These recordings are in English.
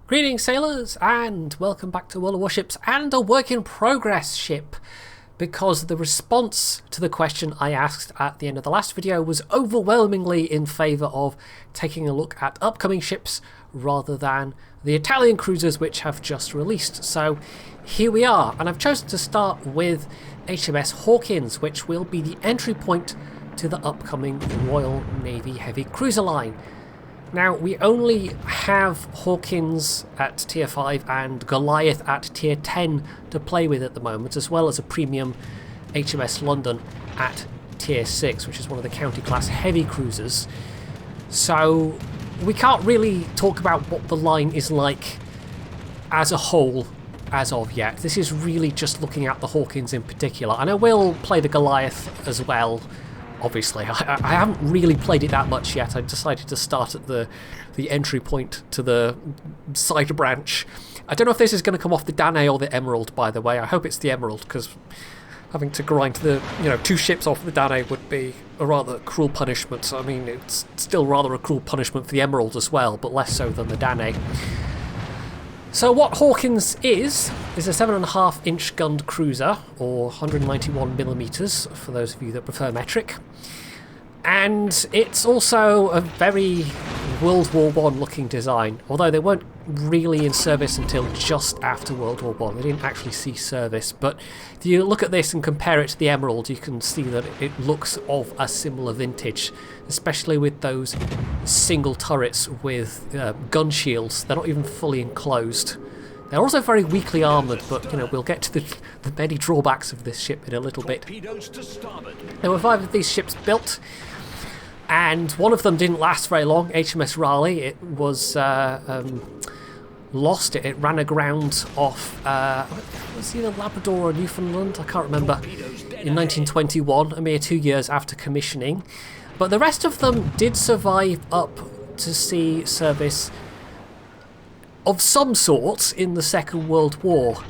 Greetings sailors and welcome back to World of Warships and a work in progress ship, because the response to the question I asked at the end of the last video was overwhelmingly in favour of taking a look at upcoming ships rather than the Italian cruisers which have just released. So here we are, and I've chosen to start with HMS Hawkins, which will be the entry point to the upcoming Royal Navy heavy cruiser line. Now, we only have Hawkins at tier 5 and Goliath at tier 10 to play with at the moment, as well as a premium HMS London at tier 6, which is one of the county class heavy cruisers. So we can't really talk about what the line is like as a whole as of yet. This is really just looking at the Hawkins in particular, and I will play the Goliath as well. Obviously, I haven't really played it that much yet. I decided to start at the entry point to the side branch. I don't know if this is going to come off the Danae or the Emerald, by the way. I hope it's the Emerald, because having to grind the two ships off the Danae would be a rather cruel punishment. I mean, it's still rather a cruel punishment for the Emerald as well, but less so than the Danae. So what Hawkins is a 7.5 inch gunned cruiser, or 191mm for those of you that prefer metric. And it's also a very World War I looking design, although they weren't really in service until just after World War I. They didn't actually see service, but if you look at this and compare it to the Emerald, you can see that it looks of a similar vintage, especially with those single turrets with gun shields. They're not even fully enclosed. They're also very weakly armoured, but we'll get to the many drawbacks of this ship in a little bit. There were 5 of these ships built, and one of them didn't last very long, HMS Raleigh. It was lost. It ran aground off, was either Labrador or Newfoundland, I can't remember, in 1921, a mere 2 years after commissioning. But the rest of them did survive up to see service of some sort in the Second World War.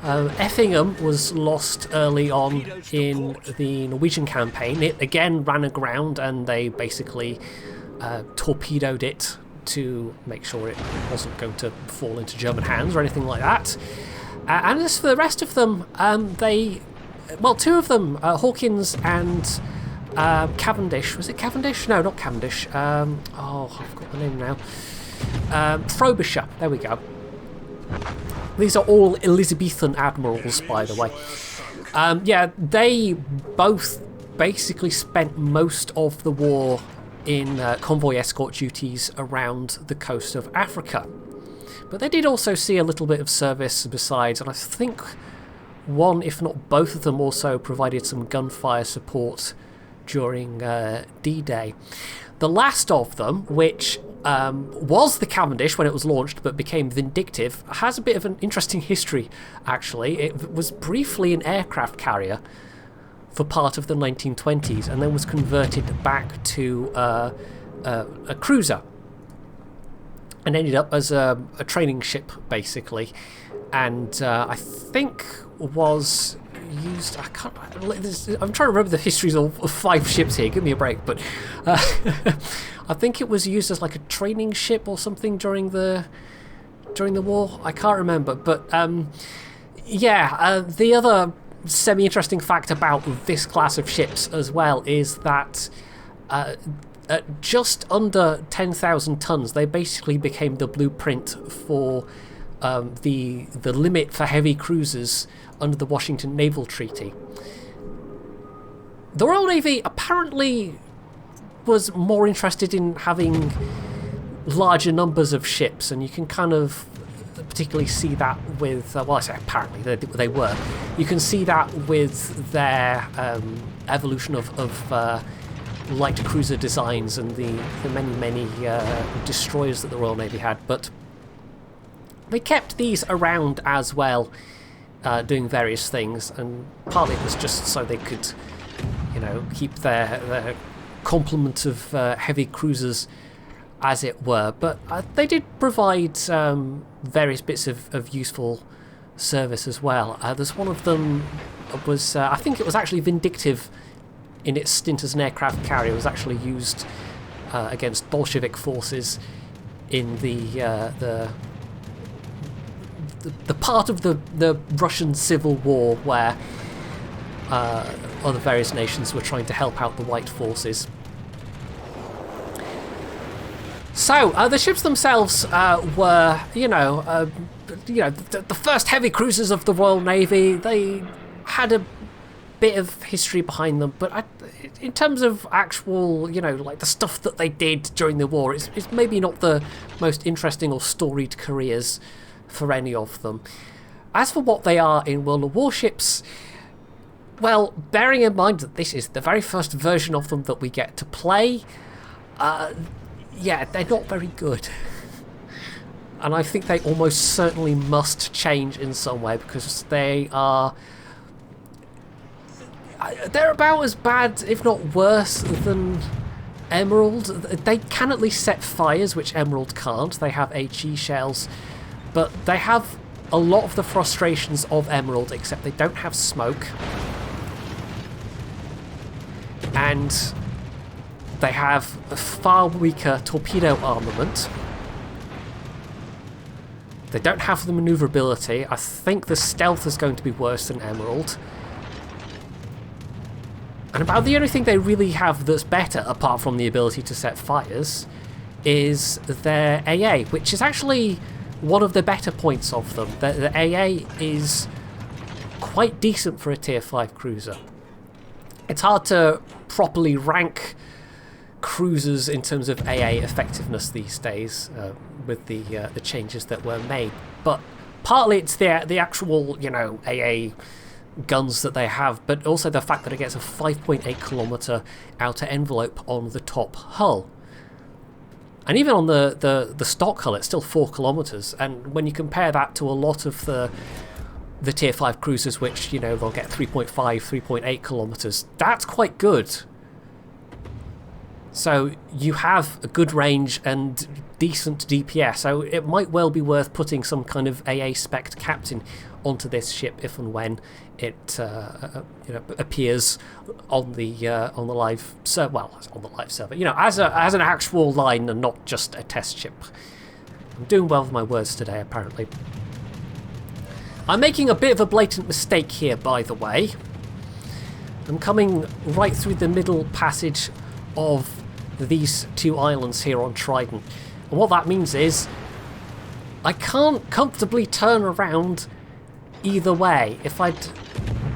Effingham was lost early on in the Norwegian campaign. It again ran aground, and they basically torpedoed it to make sure it wasn't going to fall into German hands or anything like that. And as for the rest of them, 2 of them, Hawkins and Cavendish. Was it Cavendish? No, not Cavendish. I've got the name now. Frobisher. There we go. These are all Elizabethan admirals, by the way. They both basically spent most of the war in convoy escort duties around the coast of Africa. But they did also see a little bit of service besides, and I think one, if not both of them, also provided some gunfire support during D-Day. The last of them, which was the Cavendish when it was launched but became Vindictive, has a bit of an interesting history, actually. It was briefly an aircraft carrier for part of the 1920s and then was converted back to a cruiser and ended up as a training ship, basically. And I think was used... I'm trying to remember the histories of 5 ships here, give me a break, but I think it was used as like a training ship or something during the war. I can't remember, but the other semi-interesting fact about this class of ships as well is that at just under 10,000 tons, they basically became the blueprint for the limit for heavy cruisers under the Washington Naval Treaty. The Royal Navy apparently was more interested in having larger numbers of ships, and you can kind of particularly see that with, I say apparently, they were. You can see that with their evolution of light cruiser designs and the many destroyers that the Royal Navy had, but they kept these around as well, doing various things, and partly it was just so they could, keep their complement of heavy cruisers, as it were. But they did provide various bits of useful service as well. There's one of them was, I think it was actually Vindictive in its stint as an aircraft carrier. It was actually used against Bolshevik forces in the the part of the Russian Civil War where other various nations were trying to help out the White forces. So the ships themselves were, the first heavy cruisers of the Royal Navy. They had a bit of history behind them, but in terms of actual, like the stuff that they did during the war, it's maybe not the most interesting or storied careers for any of them. As for what they are in World of Warships, well, bearing in mind that this is the very first version of them that we get to play, yeah, they're not very good. And I think they almost certainly must change in some way, because they're about as bad, if not worse, than Emerald. They can at least set fires, which Emerald can't. They have HE shells, but they have a lot of the frustrations of Emerald, except they don't have smoke. And they have a far weaker torpedo armament. They don't have the maneuverability. I think the stealth is going to be worse than Emerald. And about the only thing they really have that's better, apart from the ability to set fires, is their AA, which is actually one of the better points of them. The AA is quite decent for a Tier 5 cruiser. It's hard to properly rank cruisers in terms of AA effectiveness these days, with the changes that were made. But partly it's the actual, AA guns that they have, but also the fact that it gets a 5.8 kilometer outer envelope on the top hull. And even on the stock hull, it's still 4 kilometers. And when you compare that to a lot of the Tier 5 cruisers, which, they'll get 3.5, 3.8 kilometers, that's quite good. So you have a good range and decent DPS, so it might well be worth putting some kind of AA spec captain onto this ship if and when it appears on the live server. Well, on the live server, as an actual line and not just a test ship. I'm doing well with my words today, apparently. I'm making a bit of a blatant mistake here, by the way. I'm coming right through the middle passage of these two islands here on Trident. And what that means is I can't comfortably turn around either way. If I'd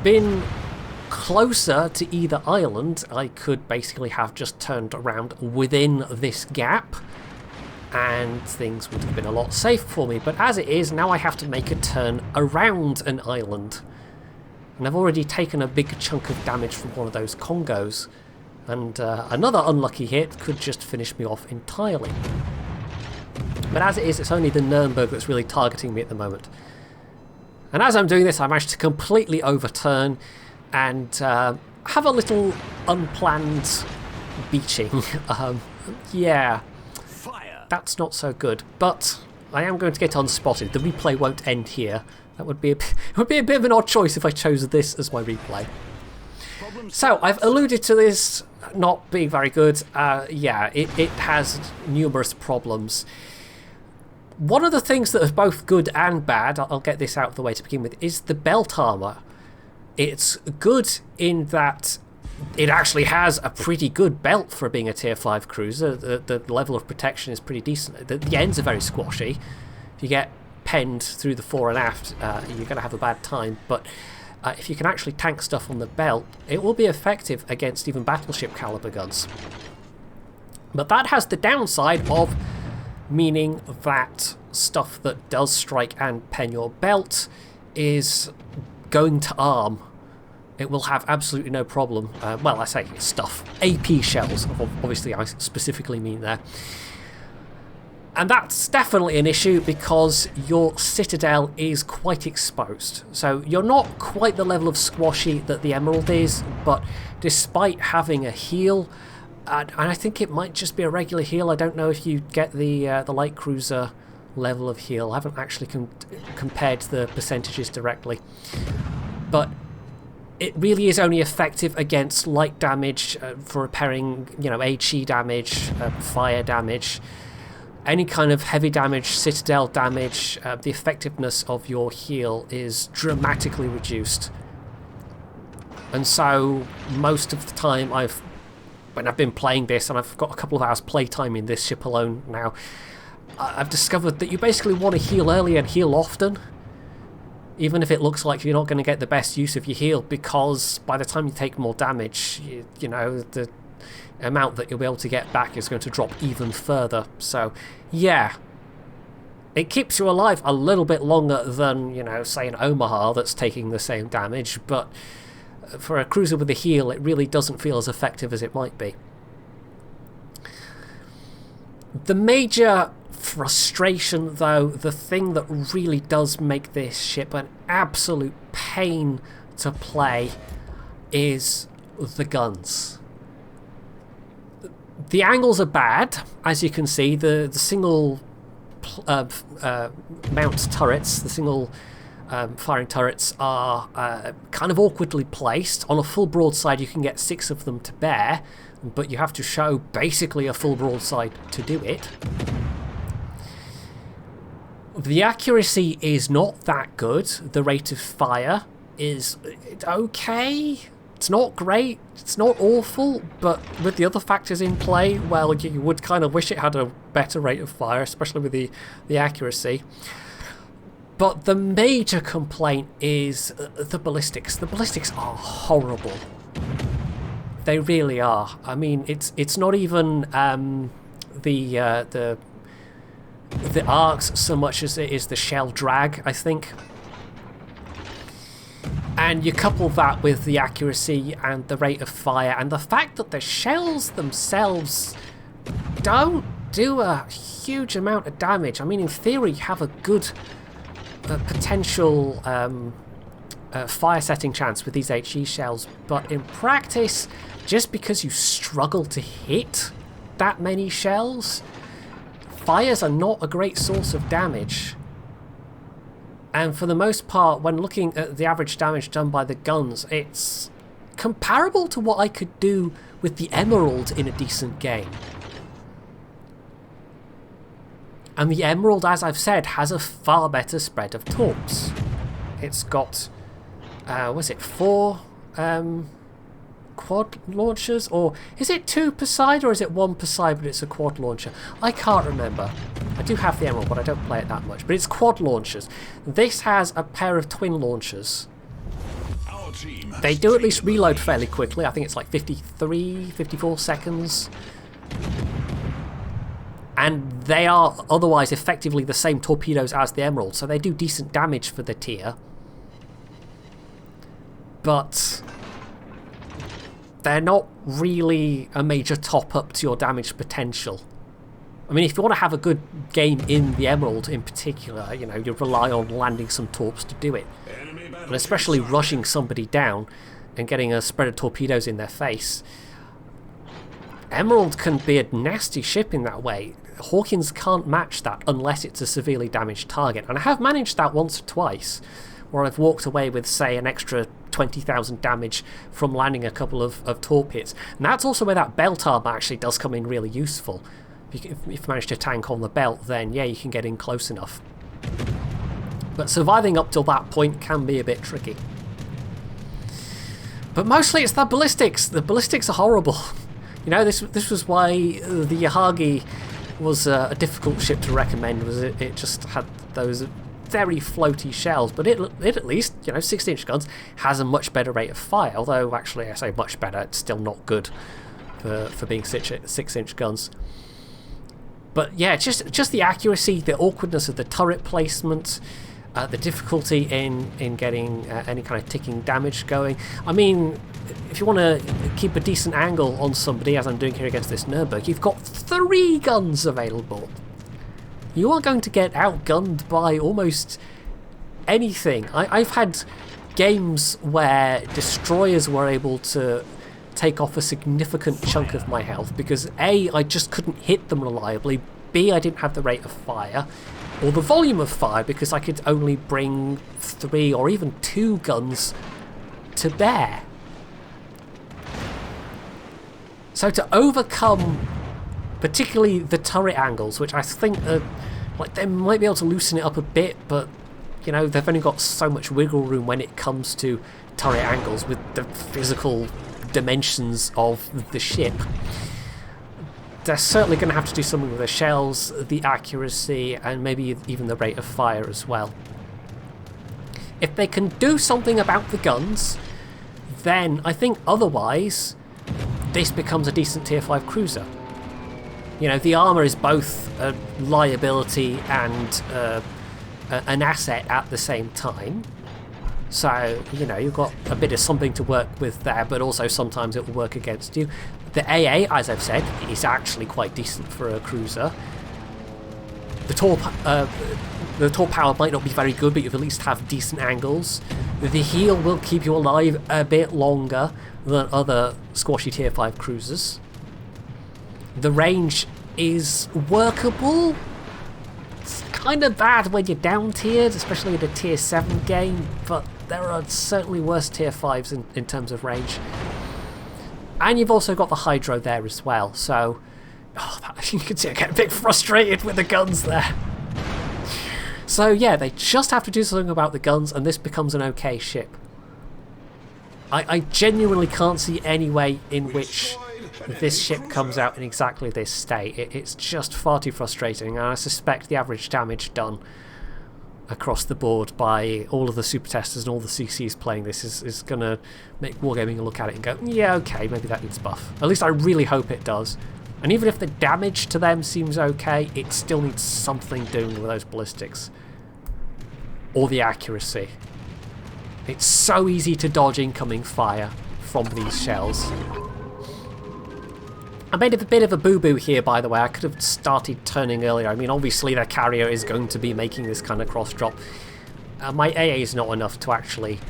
been closer to either island, I could basically have just turned around within this gap and things would have been a lot safer for me. But as it is, now I have to make a turn around an island. And I've already taken a big chunk of damage from one of those Congos. And another unlucky hit could just finish me off entirely. But as it is, it's only the Nuremberg that's really targeting me at the moment. And as I'm doing this, I managed to completely overturn and have a little unplanned beaching. Yeah, that's not so good. But I am going to get unspotted. The replay won't end here. That would be it would be a bit of an odd choice if I chose this as my replay. So I've alluded to this not being very good. Yeah, it has numerous problems. One of the things that is both good and bad, I'll get this out of the way to begin with, is the belt armor. It's good in that it actually has a pretty good belt for being a Tier 5 cruiser. The level of protection is pretty decent. The ends are very squashy. If you get penned through the fore and aft, you're going to have a bad time. But if you can actually tank stuff on the belt, it will be effective against even battleship caliber guns. But that has the downside of meaning that stuff that does strike and pen your belt is going to arm. It will have absolutely no problem. Well, I say stuff. AP shells, obviously I specifically mean there. And that's definitely an issue because your citadel is quite exposed. So you're not quite the level of squashy that the Emerald is, but despite having a heal, and I think it might just be a regular heal. I don't know if you get the light cruiser level of heal. I haven't actually compared the percentages directly. But it really is only effective against light damage, for repairing, HE damage, fire damage. any kind of heavy damage, citadel damage, the effectiveness of your heal is dramatically reduced. And so most of the time when I've been playing this, and I've got a couple of hours playtime in this ship alone now, I've discovered that you basically want to heal early and heal often, even if it looks like you're not going to get the best use of your heal, because by the time you take more damage, you know, the amount that you'll be able to get back is going to drop even further. So yeah, it keeps you alive a little bit longer than, you know, say an Omaha that's taking the same damage, but for a cruiser with a heal, it really doesn't feel as effective as it might be. The major frustration, though, the thing that really does make this ship an absolute pain to play, is the guns. The angles are bad, as you can see. The single mount turrets, the single firing turrets are kind of awkwardly placed. On a full broadside you can get 6 of them to bear, but you have to show basically a full broadside to do it. The accuracy is not that good. The rate of fire is okay. It's not great, it's not awful, but with the other factors in play, well, you would kind of wish it had a better rate of fire, especially with the accuracy. But the major complaint is the ballistics. The ballistics are horrible. They really are. I mean, it's not even the arcs so much as it is the shell drag, I think. And you couple that with the accuracy and the rate of fire and the fact that the shells themselves don't do a huge amount of damage. I mean, in theory, you have a good potential fire setting chance with these HE shells, but in practice, just because you struggle to hit that many shells, fires are not a great source of damage. And for the most part, when looking at the average damage done by the guns, it's comparable to what I could do with the Emerald in a decent game. And the Emerald, as I've said, has a far better spread of torps. It's got, was it 4 quad launchers? Or is it 2 per side, or is it 1 per side but it's a quad launcher? I can't remember. I do have the Emerald, but I don't play it that much. But it's quad launchers. This has a pair of twin launchers. They do at least reload fairly quickly. I think it's like 54 seconds. And they are otherwise effectively the same torpedoes as the Emerald, so they do decent damage for the tier. But they're not really a major top-up to your damage potential. I mean, if you want to have a good game in the Emerald in particular, you know, you rely on landing some torps to do it. And especially rushing somebody down and getting a spread of torpedoes in their face. Emerald can be a nasty ship in that way. Hawkins can't match that unless it's a severely damaged target. And I have managed that once or twice, where I've walked away with, say, an extra 20,000 damage from landing a couple of torp hits. And that's also where that belt arm actually does come in really useful. If you manage to tank on the belt, then yeah, you can get in close enough. But surviving up till that point can be a bit tricky. But mostly it's the ballistics. The ballistics are horrible. You know, this was why the Yahagi was a difficult ship to recommend. Was it just had those very floaty shells, but it at least, you know, 6-inch guns has a much better rate of fire. Although actually, I say much better, it's still not good for being 6-inch guns. But yeah, just the accuracy, the awkwardness of the turret placement, the difficulty in getting any kind of ticking damage going. I mean, if you want to keep a decent angle on somebody, as I'm doing here against this Nuremberg, you've got 3 guns available. You are going to get outgunned by almost anything. I've had games where destroyers were able to take off a significant chunk of my health because A, I just couldn't hit them reliably, B, I didn't have the rate of fire, or the volume of fire because I could only bring 3 or even 2 guns to bear. So to overcome particularly the turret angles, which I think are, like, they might be able to loosen it up a bit, but you know, they've only got so much wiggle room when it comes to turret angles with the physical dimensions of the ship. They're certainly going to have to do something with the shells, the accuracy, and maybe even the rate of fire as well. If they can do something about the guns, then I think otherwise this becomes a decent tier 5 cruiser. You know, the armour is both a liability and an asset at the same time. So, you know, you've got a bit of something to work with there, but also sometimes it will work against you. The AA, as I've said, is actually quite decent for a cruiser. The torp power might not be very good, but you at least have decent angles. The heal will keep you alive a bit longer than other squashy tier 5 cruisers. The range is workable. It's kind of bad when you're down tiered, especially in a tier 7 game, but there are certainly worse tier 5s in terms of range. And you've also got the hydro there as well, so you can see I get a bit frustrated with the guns there. So yeah, they just have to do something about the guns and this becomes an okay ship. I genuinely can't see any way in which this ship comes out in exactly this state. It's just far too frustrating, and I suspect the average damage done across the board by all of the super testers and all the CCs playing this is going to make Wargaming look at it and go, yeah, okay, maybe that needs buff. At least I really hope it does. And even if the damage to them seems okay, it still needs something doing with those ballistics. Or the accuracy. It's so easy to dodge incoming fire from these shells. I made a bit of a boo-boo here, by the way. I could have started turning earlier. I mean, obviously their carrier is going to be making this kind of cross-drop. My AA is not enough to actually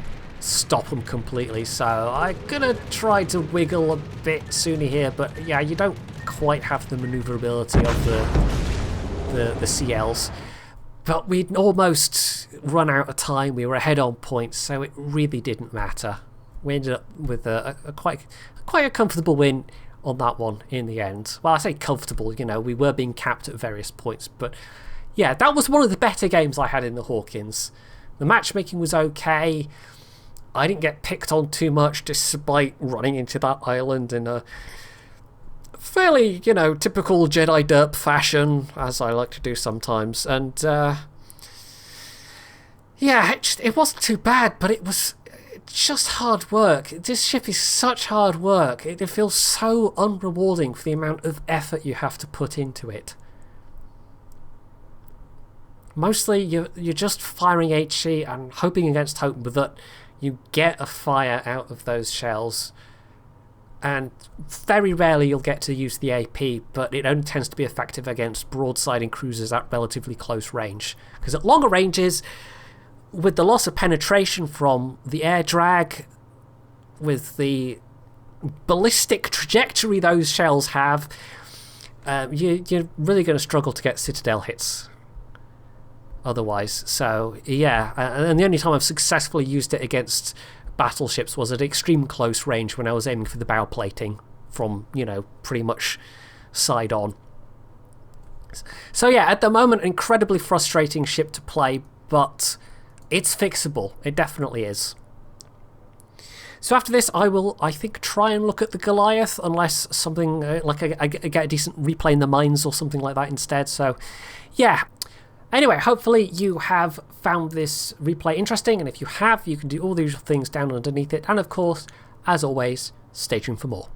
stop them completely, so I'm going to try to wiggle a bit sooner here, but yeah, you don't quite have the maneuverability of the CLs. But we'd almost run out of time. We were ahead on points, so it really didn't matter. We ended up with quite a comfortable win on that one in the end. Well, I say comfortable, you know, we were being capped at various points, but yeah, that was one of the better games I had in the Hawkins. The matchmaking was okay. I didn't get picked on too much despite running into that island in a fairly, you know, typical Jedi derp fashion, as I like to do sometimes, and yeah, it wasn't too bad, but it was just hard work. This ship is such hard work. It feels so unrewarding for the amount of effort you have to put into it. Mostly you're just firing HE and hoping against hope that you get a fire out of those shells, and very rarely you'll get to use the AP, but it only tends to be effective against broadsiding cruisers at relatively close range, because at longer ranges, with the loss of penetration from the air drag, with the ballistic trajectory those shells have, you're really going to struggle to get Citadel hits otherwise. So yeah, and the only time I've successfully used it against battleships was at extreme close range when I was aiming for the bow plating from, you know, pretty much side on. So yeah, at the moment, incredibly frustrating ship to play, but it's fixable. It definitely is. So after this, I will, I think, try and look at the Goliath, unless something like I get a decent replay in the mines or something like that instead. So yeah. Anyway, hopefully you have found this replay interesting, and if you have, you can do all the usual things down underneath it. And of course, as always, stay tuned for more.